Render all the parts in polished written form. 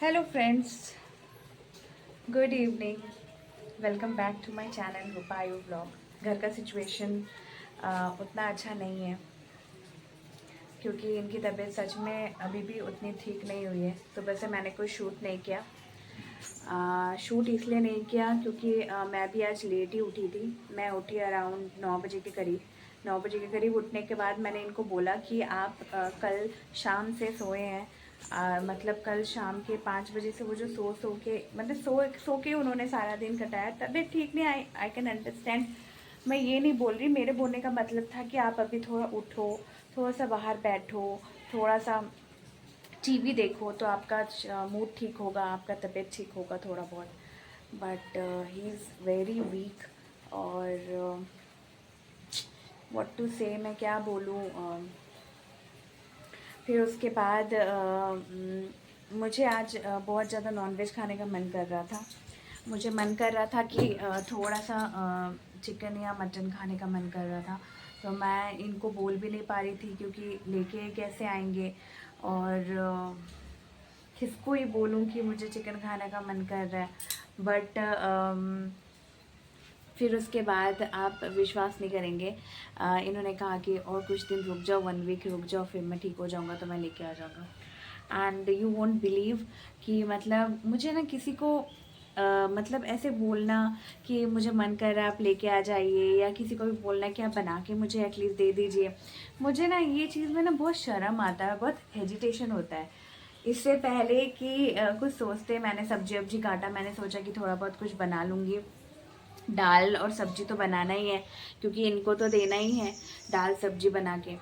Hello friends, good evening. Welcome back to my channel Rupayu vlog. घर का situation उतना अच्छा नहीं है क्योंकि इनकी तबीयत सच में अभी भी उतनी ठीक नहीं हुई है। तो वैसे मैंने कोई शूट नहीं किया। शूट इसलिए नहीं किया क्योंकि मैं भी आज लेट ही उठी थी। मैं उठी अराउंड 9 बजे के करीब। 9 बजे के करीब उठने के बाद मैंने इनको बोला कि आप कल शाम से सोए हैं। मतलब कल शाम के 5 बजे से वो जो सो के मतलब सो के उन्होंने सारा दिन कटाया। तबीयत ठीक नहीं, आई कैन अंडरस्टैंड। मैं ये नहीं बोल रही, मेरे बोलने का मतलब था कि आप अभी थोड़ा उठो, थोड़ा सा बाहर बैठो, थोड़ा सा टीवी देखो तो आपका मूड ठीक होगा, आपका तबीयत ठीक होगा थोड़ा बहुत। But he is very weak. और व्हाट टू से, मैं क्या बोलूँ। फिर उसके बाद मुझे आज बहुत ज़्यादा नॉनवेज खाने का मन कर रहा था। मुझे मन कर रहा था कि थोड़ा सा चिकन या मटन खाने का मन कर रहा था। तो मैं इनको बोल भी नहीं पा रही थी क्योंकि लेके कैसे आएंगे, और किसको ही बोलूँ कि मुझे चिकन खाने का मन कर रहा है। बट फिर उसके बाद आप विश्वास नहीं करेंगे, इन्होंने कहा कि और कुछ दिन रुक जाओ, 1 वीक रुक जाओ, फिर मैं ठीक हो जाऊँगा तो मैं लेके आ जाऊँगा। एंड यू वोंट बिलीव कि मतलब मुझे ना किसी को मतलब ऐसे बोलना कि मुझे मन कर रहा है आप लेके आ जाइए, या किसी को भी बोलना कि आप बना के मुझे एटलीस्ट दे दीजिए, मुझे ना ये चीज़ में ना बहुत शर्म आता है, बहुत हेजिटेशन होता है। इससे पहले कि कुछ सोचते मैंने सब्जी वब्जी काटा, मैंने सोचा कि थोड़ा बहुत कुछ बना लूँगी। दाल और सब्जी तो बनाना ही है क्योंकि इनको तो देना ही है, दाल सब्जी बना के।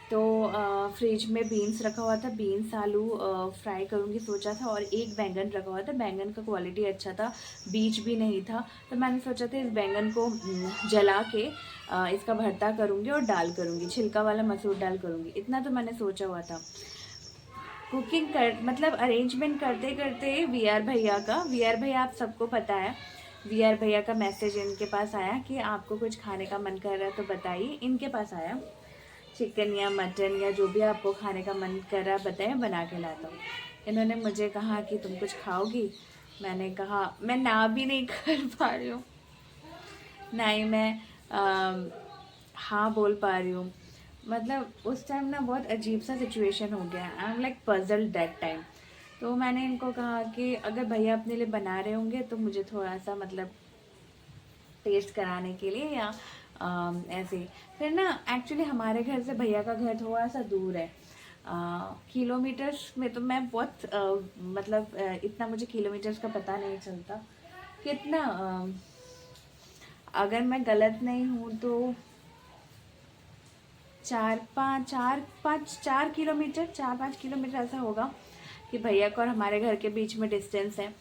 तो फ्रिज में बीन्स रखा हुआ था, बीन्स आलू फ्राई करूँगी सोचा था, और एक बैंगन रखा हुआ था। बैंगन का क्वालिटी अच्छा था, बीज भी नहीं था। तो मैंने सोचा था इस बैंगन को जला के इसका भरता करूँगी और दाल करूँगी, छिलका वाला मसूर दाल करूँगी। इतना तो मैंने सोचा हुआ था। कुकिंग कर मतलब अरेंजमेंट करते करते वी आर भैया आप सबको पता है, वी आर भैया का मैसेज इनके पास आया कि आपको कुछ खाने का मन कर रहा है तो बताइए। इनके पास आया, चिकन या मटन या जो भी आपको खाने का मन कर रहा है बताइए, बना के लाता हूँ। इन्होंने मुझे कहा कि तुम कुछ खाओगी। मैंने कहा मैं ना भी नहीं कर पा रही हूँ, ना ही मैं हाँ बोल पा रही हूँ। मतलब उस टाइम ना बहुत अजीब सा सिचुएशन हो गया। I am like puzzled that time. तो मैंने इनको कहा कि अगर भैया अपने लिए बना रहे होंगे तो मुझे थोड़ा सा मतलब टेस्ट कराने के लिए, या ऐसे। फिर ना एक्चुअली हमारे घर से भैया का घर थोड़ा सा दूर है, किलोमीटर्स में तो मैं बहुत मतलब इतना मुझे किलोमीटर्स का पता नहीं चलता कितना। अगर मैं गलत नहीं हूँ तो 4-5 किलोमीटर ऐसा होगा कि भैया को और हमारे घर के बीच में डिस्टेंस है।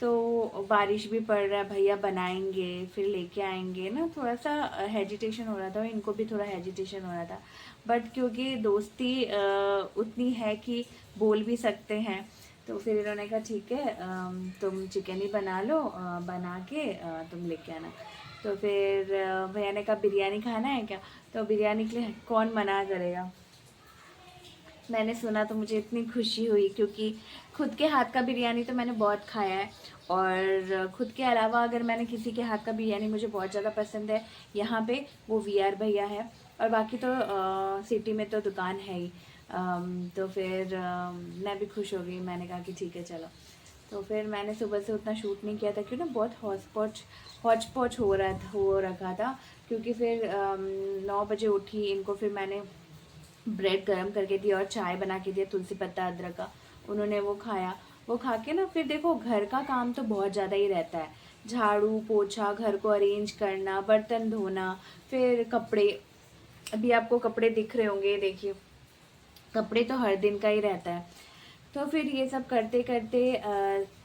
तो बारिश भी पड़ रहा है, भैया बनाएंगे फिर लेके आएंगे ना, थोड़ा सा हेजिटेशन हो रहा था, इनको भी थोड़ा हेजिटेशन हो रहा था। बट क्योंकि दोस्ती उतनी है कि बोल भी सकते हैं, तो फिर इन्होंने कहा ठीक है तुम चिकन ही बना लो, बना के तुम लेके आना। तो फिर भैया ने कहा बिरयानी खाना है क्या, तो बिरयानी के लिए कौन मना करेगा। मैंने सुना तो मुझे इतनी खुशी हुई क्योंकि खुद के हाथ का बिरयानी तो मैंने बहुत खाया है, और खुद के अलावा अगर मैंने किसी के हाथ का बिरयानी मुझे बहुत ज़्यादा पसंद है यहाँ पे, वो वी आर भैया है। और बाकी तो सिटी में तो दुकान है ही। तो फिर मैं भी खुश हो गई, मैंने कहा कि ठीक है चलो। तो फिर मैंने सुबह से उतना शूट नहीं किया था क्यों ना बहुत हौच पौच हो रखा था। क्योंकि फिर 9 बजे उठी, इनको फिर मैंने ब्रेड गरम करके दिया और चाय बना के दिया तुलसी पत्ता अदरक का, उन्होंने वो खाया। वो खा के ना फिर देखो घर का काम तो बहुत ज़्यादा ही रहता है, झाड़ू पोछा, घर को अरेंज करना, बर्तन धोना, फिर कपड़े। अभी आपको कपड़े दिख रहे होंगे, देखिए कपड़े तो हर दिन का ही रहता है। तो फिर ये सब करते करते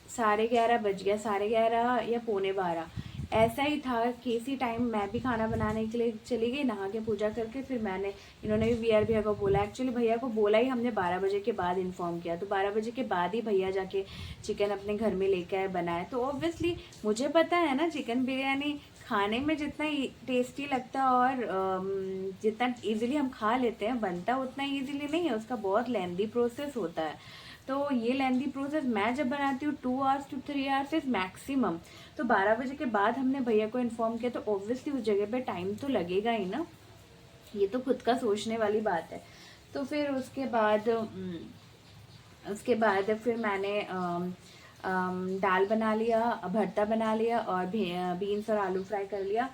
11:30 बज गया, 11:30 या पौने 12 ऐसा ही था कि इसी टाइम मैं भी खाना बनाने के लिए चली गई, नहा के पूजा करके। फिर मैंने, इन्होंने भी वी आर भैया को बोला, एक्चुअली भैया को बोला ही हमने 12 बजे के बाद इन्फॉर्म किया, तो 12 बजे के बाद ही भैया जाके चिकन अपने घर में लेके आए बनाए। तो ऑब्वियसली मुझे पता है ना चिकन बिरयानी खाने में जितना टेस्टी लगता है और जितना इजीली हम खा लेते हैं, बनता उतना इजीली नहीं है, उसका बहुत लेंदी प्रोसेस होता है। तो ये लेंदी प्रोसेस मैं जब बनाती हूँ 2 hours to 3 hours is maximum. तो 12 बजे के बाद हमने भैया को इन्फॉर्म किया, तो ऑब्वियसली उस जगह पे टाइम तो लगेगा ही ना, ये तो खुद का सोचने वाली बात है। तो फिर उसके बाद फिर मैंने दाल बना लिया, भरता बना लिया और बीन्स और आलू फ्राई कर लिया।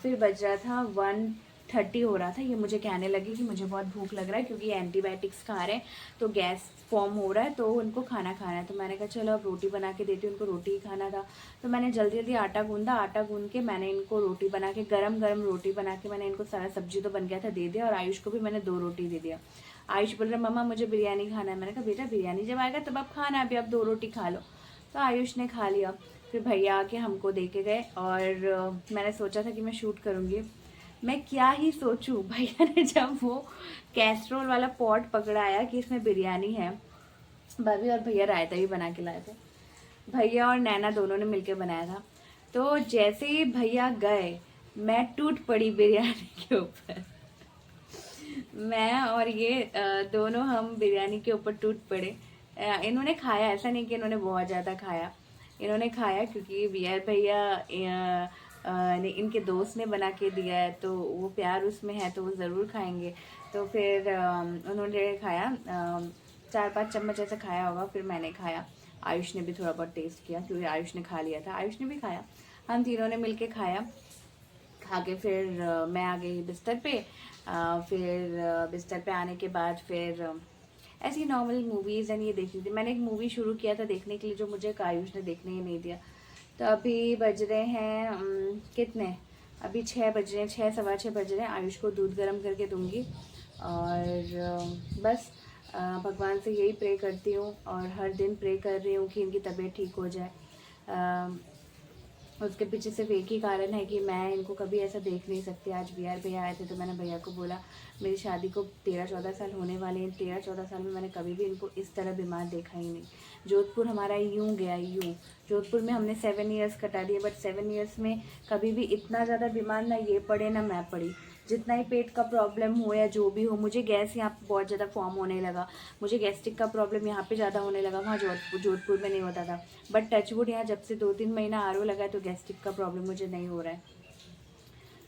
फिर बज रहा था 1:30 हो रहा था, ये मुझे कहने लगी कि मुझे बहुत भूख लग रहा है क्योंकि एंटीबायोटिक्स खा रहे हैं तो गैस फॉर्म हो रहा है, तो उनको खाना खाना है। तो मैंने कहा चलो अब रोटी बना के देती हूँ, उनको रोटी ही खाना था। तो मैंने जल्दी जल्दी आटा गूंदा, आटा गूंद के मैंने इनको रोटी बना के, गरम गरम रोटी बना के मैंने इनको, सारा सब्जी तो बन गया था, दे दिया। और आयुष को भी मैंने 2 रोटी दे दिया। आयुष बोल रहा मम्मा मुझे बिरयानी खाना है। मैंने कहा बेटा बिरयानी जब आएगा तब आप खाना, अभी आप 2 रोटी खा लो। तो आयुष ने खा लिया। फिर भैया आके हमको दे के गए और मैंने सोचा था कि मैं शूट करूँगी। मैं क्या ही सोचूं, भैया ने जब वो कैसरोल वाला पॉट पकड़ाया कि इसमें बिरयानी है, भाभी और भैया रायता भी बना के लाए थे, भैया और नैना दोनों ने मिलकर बनाया था। तो जैसे ही भैया गए मैं टूट पड़ी बिरयानी के ऊपर। मैं और ये दोनों हम बिरयानी के ऊपर टूट पड़े। इन्होंने खाया, ऐसा नहीं कि इन्होंने बहुत ज़्यादा खाया, इन्होंने खाया क्योंकि वीआर भैया ने, इनके दोस्त ने बना के दिया है तो वो प्यार उसमें है तो वो ज़रूर खाएंगे। तो फिर उन्होंने खाया, 4-5 चम्मच ऐसा खाया होगा। फिर मैंने खाया, आयुष ने भी थोड़ा बहुत टेस्ट किया क्योंकि आयुष ने खा लिया था, आयुष ने भी खाया, हम तीनों ने मिल के खाया। खा के फिर मैं आ गई बिस्तर पे। फिर बिस्तर पे आने के बाद फिर ऐसी नॉर्मल मूवीज़ एंड ये देख रही थी। मैंने एक मूवी शुरू किया था देखने के लिए जो मुझे आयुष ने देखने ही नहीं दिया। तो अभी बज रहे हैं कितने, अभी 6 बज रहे हैं, 6 सवा 6 बज रहे हैं। आयुष को दूध गर्म करके दूंगी और बस भगवान से यही प्रे करती हूँ और हर दिन प्रे कर रही हूँ कि इनकी तबीयत ठीक हो जाए। उसके पीछे सिर्फ एक ही कारण है कि मैं इनको कभी ऐसा देख नहीं सकती। आज वीआर भैया आए थे तो मैंने भैया को बोला मेरी शादी को 13-14 साल होने वाले हैं, 13-14 साल में मैंने कभी भी इनको इस तरह बीमार देखा ही नहीं। जोधपुर हमारा यूं गया, यूं जोधपुर में हमने 7 ईयर्स कटा दिए, बट 7 ईयर्स में कभी भी इतना ज़्यादा बीमार ना ये पड़े ना मैं पड़ी। जितना ही पेट का प्रॉब्लम हो या जो भी हो, मुझे गैस यहाँ पे बहुत ज़्यादा फॉर्म होने लगा, मुझे गैस्ट्रिक का प्रॉब्लम यहाँ पे ज़्यादा होने लगा, वहाँ जोधपुर में नहीं होता था। बट टचवुड यहाँ जब से 2-3 महीना आरओ लगा है तो गैस्ट्रिक का प्रॉब्लम मुझे नहीं हो रहा है।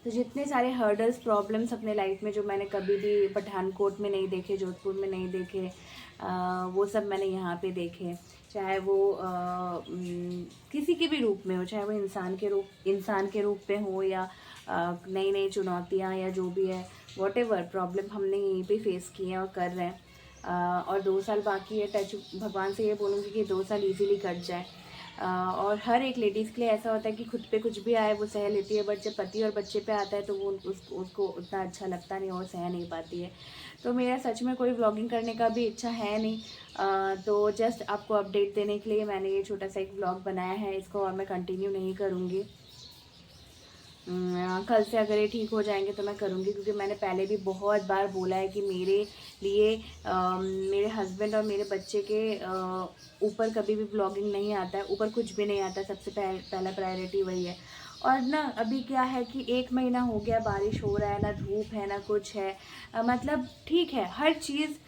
तो जितने सारे हर्डल्स प्रॉब्लम्स अपने लाइफ में जो मैंने कभी भी पठानकोट में नहीं देखे, जोधपुर में नहीं देखे, वो सब मैंने यहाँ पे देखे। चाहे वो किसी के भी रूप में हो, चाहे वो इंसान के रूप में हो या नई नई चुनौतियाँ या जो भी है, वॉटेवर प्रॉब्लम हमने यहीं पे फेस किए हैं और कर रहे हैं। और 2 साल बाकी है, टच भगवान से ये बोलूँगी कि 2 साल ईजीली कट जाए। और हर एक लेडीज़ के लिए ऐसा होता है कि खुद पे कुछ भी आए वो सह लेती है, बट जब पति और बच्चे पे आता है तो वो उसको उतना अच्छा लगता नहीं और सह नहीं पाती है। तो मेरा सच में कोई व्लॉगिंग करने का भी इच्छा है नहीं। तो जस्ट आपको अपडेट देने के लिए मैंने ये छोटा सा एक व्लॉग बनाया है, इसको और मैं कंटिन्यू नहीं करूँगी। कल से अगर ये ठीक हो जाएंगे तो मैं करूँगी, क्योंकि मैंने पहले भी बहुत बार बोला है कि मेरे लिए मेरे हस्बैंड और मेरे बच्चे के ऊपर कभी भी ब्लॉगिंग नहीं आता है, ऊपर कुछ भी नहीं आता है, सबसे पहला प्रायोरिटी वही है। और ना अभी क्या है कि 1 महीना हो गया, बारिश हो रहा है, ना धूप है ना कुछ है, मतलब ठीक है हर चीज़।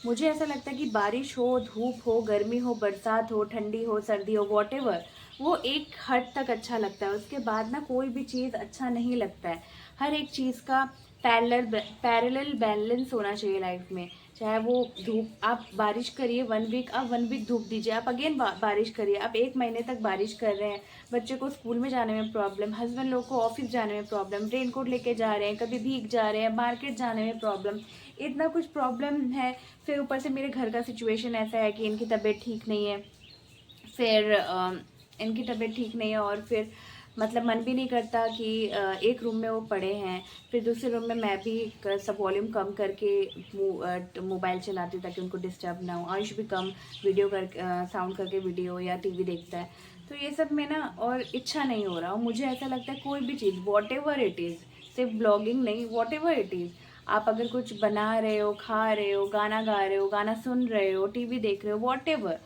मुझे ऐसा लगता है कि बारिश हो, धूप हो, गर्मी हो, बरसात हो, ठंडी हो, सर्दी हो, वॉटेवर, वो एक हद तक अच्छा लगता है, उसके बाद ना कोई भी चीज़ अच्छा नहीं लगता है। हर एक चीज़ का पैरेलल बैलेंस होना चाहिए लाइफ में। चाहे वो धूप, आप बारिश करिए 1 वीक, आप 1 वीक धूप दीजिए, आप अगेन बारिश करिए, आप 1 महीने तक बारिश कर रहे हैं, बच्चे को स्कूल में जाने में प्रॉब्लम, हस्बैंड लोग को ऑफिस जाने में प्रॉब्लम, रेनकोट लेके जा रहे हैं, कभी भीग जा रहे हैं, मार्केट जाने में प्रॉब्लम, इतना कुछ प्रॉब्लम है। फिर ऊपर से मेरे घर का सिचुएशन ऐसा है कि इनकी तबीयत ठीक नहीं है, फिर इनकी तबीयत ठीक नहीं है और फिर मतलब मन भी नहीं करता कि एक रूम में वो पड़े हैं, फिर दूसरे रूम में मैं भी सब वॉल्यूम कम करके मोबाइल चलाती हूँ ताकि उनको डिस्टर्ब ना हो। आयुष भी कम वीडियो कर साउंड करके वीडियो या टीवी देखता है। तो ये सब में ना और इच्छा नहीं हो रहा, और मुझे ऐसा लगता है कोई भी चीज़ वॉट एवर इट इज़, सिर्फ ब्लॉगिंग नहीं, वॉट एवर इट इज़, आप अगर कुछ बना रहे हो, खा रहे हो, गाना गा रहे हो, गाना सुन रहे हो, टीवी देख रहे हो, वॉट एवर,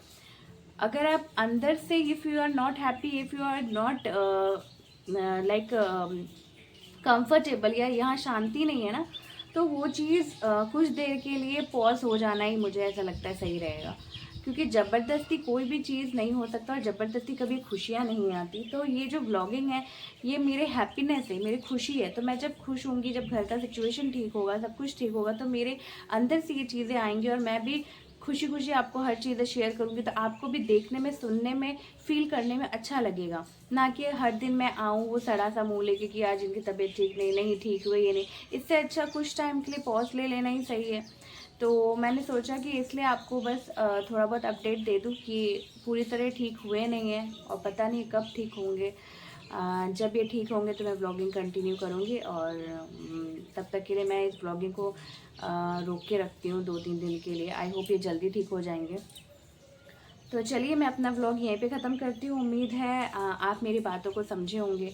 अगर आप अंदर से if you are not happy, if you are not like comfortable या यहाँ शांति नहीं है ना, तो वो चीज़ कुछ देर के लिए पॉज हो जाना ही मुझे ऐसा लगता है सही रहेगा। क्योंकि ज़बरदस्ती कोई भी चीज़ नहीं हो सकता और ज़बरदस्ती कभी खुशियाँ नहीं आती। तो ये जो व्लॉगिंग है ये मेरे हैप्पीनेस है, मेरी खुशी है। तो मैं जब खुश होंगी, जब घर का सिचुएशन ठीक होगा, सब कुछ ठीक होगा, तो मेरे अंदर से ये चीज़ें आएंगी और मैं भी खुशी खुशी आपको हर चीज़ें शेयर करूँगी। तो आपको भी देखने में, सुनने में, फील करने में अच्छा लगेगा। ना कि हर दिन मैं आऊँ वो सड़ा सा मुँह लेके कि आज इनकी तबीयत ठीक नहीं ठीक हुई, ये नहीं। इससे अच्छा कुछ टाइम के लिए पॉज ले लेना ही सही है। तो मैंने सोचा कि इसलिए आपको बस थोड़ा बहुत अपडेट दे दूँ कि पूरी तरह ठीक हुए नहीं हैं और पता नहीं कब ठीक होंगे। जब ये ठीक होंगे तो मैं ब्लॉगिंग कंटिन्यू करूँगी और तब तक के लिए मैं इस ब्लॉगिंग को रोक के रखती हूँ 2-3 दिन के लिए। आई होप ये जल्दी ठीक हो जाएंगे। तो चलिए मैं अपना व्लॉग यहीं पे ख़त्म करती हूँ। उम्मीद है आप मेरी बातों को समझे होंगे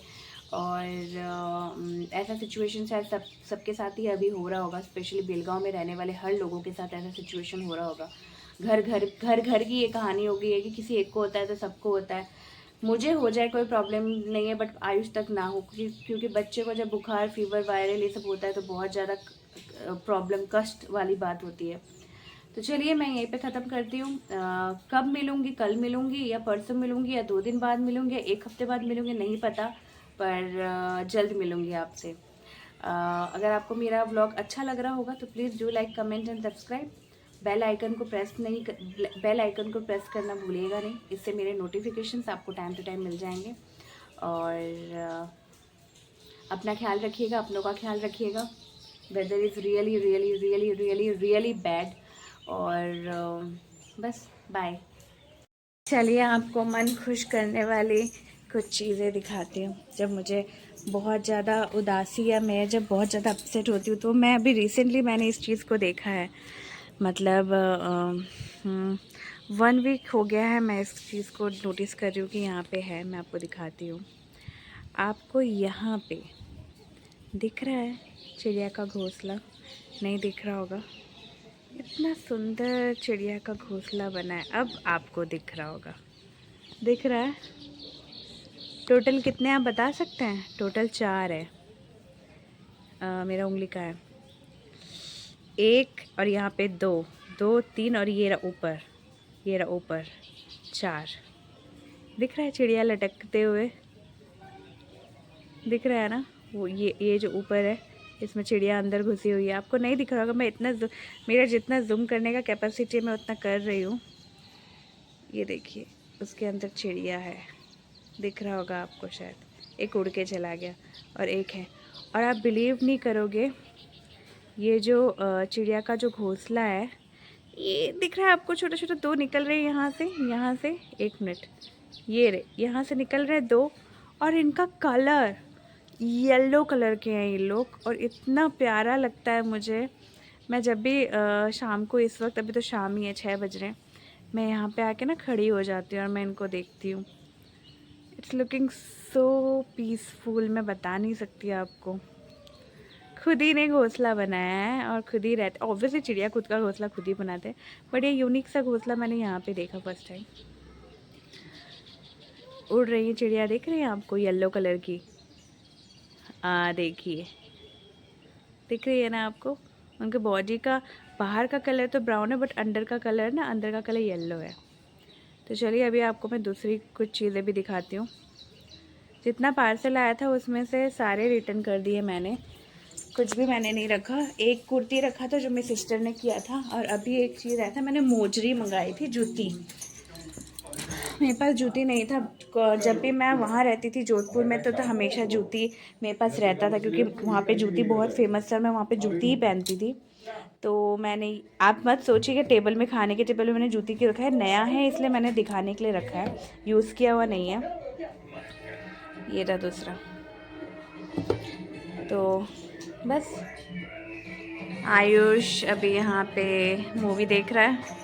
और ऐसा सिचुएशन शायद सबके साथ ही अभी हो रहा होगा। स्पेशली बेलगांव में रहने वाले हर लोगों के साथ ऐसा सिचुएशन हो रहा होगा। घर की ये कहानी हो गई है कि किसी एक को होता है तो सबको होता है। मुझे हो जाए कोई प्रॉब्लम नहीं है, बट आयुष तक ना हो, क्योंकि बच्चे को जब बुखार, फीवर, वायरल ये सब होता है तो बहुत ज़्यादा प्रॉब्लम, कष्ट वाली बात होती है। तो चलिए मैं यहीं पे ख़त्म करती हूँ। कब मिलूँगी, कल मिलूँगी या परसों मिलूँगी या 2 दिन बाद मिलूँगी या 1 हफ्ते बाद मिलूँगी, नहीं पता, पर जल्द मिलूँगी आपसे। अगर आपको मेरा व्लॉग अच्छा लग रहा होगा तो please do like, comment and subscribe. Bell icon को प्रेस करना भूलिएगा नहीं, इससे मेरे नोटिफिकेशंस आपको टाइम टू टाइम मिल जाएंगे। और अपना ख्याल रखिएगा, अपनों का ख्याल रखिएगा। Weather is really really really really really bad. और बस बाय। चलिए आपको मन खुश करने वाली कुछ चीज़ें दिखाती हूँ। जब मुझे बहुत ज़्यादा उदासी या मैं जब बहुत ज़्यादा अपसेट होती हूँ तो मैं अभी रिसेंटली मैंने इस चीज़ को देखा है। मतलब 1 वीक हो गया है मैं इस चीज़ को नोटिस कर रही हूँ कि यहाँ पे है। मैं आपको दिखाती हूँ। आपको यहाँ पे दिख रहा है चिड़िया का घोंसला? नहीं दिख रहा होगा। इतना सुंदर चिड़िया का घोंसला बना है। अब आपको दिख रहा होगा, दिख रहा है? टोटल कितने आप बता सकते हैं? टोटल 4 है। मेरा उंगली का है 1 और यहाँ पे 2, 2, 3 और ये रहा ऊपर, ये रहा ऊपर 4। दिख रहा है चिड़िया लटकते हुए? दिख रहा है ना? वो ये जो ऊपर है इसमें चिड़िया अंदर घुसी हुई है। आपको नहीं दिख रहा होगा। मैं इतना मेरा जितना जूम करने का कैपेसिटी मैं उतना कर रही हूँ। ये देखिए उसके अंदर चिड़िया है, दिख रहा होगा आपको शायद। एक उड़ के चला गया और एक है। और आप बिलीव नहीं करोगे, ये जो चिड़िया का जो घोंसला है ये दिख रहा है आपको, छोटे छोटे 2 निकल रहे हैं यहाँ से 1 मिनट, ये रे यहाँ से निकल रहे 2 और इनका कलर येलो कलर के हैं ये लोग। और इतना प्यारा लगता है मुझे। मैं जब भी शाम को, इस वक्त अभी तो शाम ही है, 6 बज रहे हैं, मैं यहाँ पे आके ना खड़ी हो जाती हूँ और मैं इनको देखती हूँ। इट्स लुकिंग सो पीसफुल, मैं बता नहीं सकती आपको। खुद ही ने घोंसला बनाया है और खुद ही रहते। ऑब्वियसली चिड़िया खुद का घोंसला खुद ही बनाते हैं, बट ये यूनिक सा घोंसला मैंने यहाँ पे देखा फर्स्ट टाइम। उड़ रही है चिड़िया, दिख रही है आपको येलो कलर की? देखिए दिख रही है ना आपको? उनके बॉडी का बाहर का कलर तो ब्राउन है, बट अंदर का कलर येलो है। तो चलिए अभी आपको मैं दूसरी कुछ चीज़ें भी दिखाती हूँ। जितना पार्सल आया था उसमें से सारे रिटर्न कर दिए मैंने, कुछ भी मैंने नहीं रखा। एक कुर्ती रखा था जो मेरी सिस्टर ने किया था, और अभी एक चीज़ आया था, मैंने मोजरी मंगाई थी, जूती। मेरे पास जूती नहीं था। जब भी मैं वहाँ रहती थी जोधपुर में तो हमेशा जूती मेरे पास रहता था, क्योंकि वहाँ पे जूती बहुत फेमस था। मैं वहाँ पे जूती ही पहनती थी। तो मैंने, आप मत सोचिए कि टेबल में, खाने के टेबल में मैंने जूती क्यों रखा है। नया है इसलिए मैंने दिखाने के लिए रखा है, यूज़ किया हुआ नहीं है। ये रहा दूसरा। तो बस आयुष अभी यहाँ पे मूवी देख रहा है।